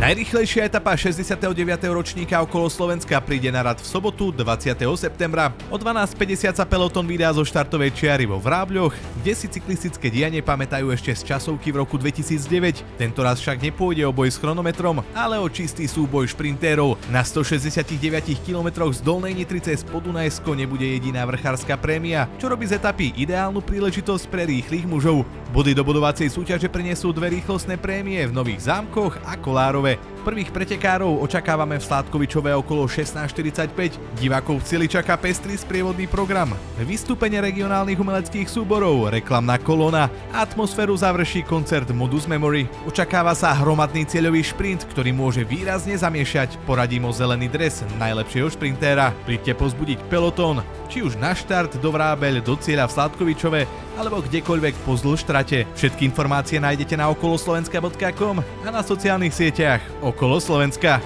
Najrýchlejšia etapa 69. ročníka okolo Slovenska príde na rad v sobotu 20. septembra. O 12:50 sa pelotón vydá zo štartovej čiary vo Vrábľoch, kde si cyklistické dianie pamätajú ešte z časovky v roku 2009. Tentoraz však nepôjde o boj s chronometrom, ale o čistý súboj šprintérov. Na 169 km z Dolnej Nitrice z Podunajsko nebude jediná vrchárska prémia, čo robí z etapy ideálnu príležitosť pre rýchlych mužov. Body do bodovacej súťaže prinesú dve rýchlostné prémie v Nových Zámkoch a Kolárove. Prvých pretekárov očakávame v Sládkovičove okolo 16:45. Divákov v cieli čaká pestrý sprievodný program, vystúpenie regionálnych umeleckých súborov, reklamná kolóna a atmosféru završí koncert Modus Memory. Očakáva sa hromadný cieľový šprint, ktorý môže výrazne zamiešať. Poradím o zelený dres najlepšieho šprintéra. Príďte pozbudiť pelotón, či už na štart do Vrábeľ, do cieľa v Sládkovičove alebo kdekoľvek pozdĺž trate. Všetky informácie nájdete na okoloslovenska.com a na sociálnych sieťach Okolo Slovenska.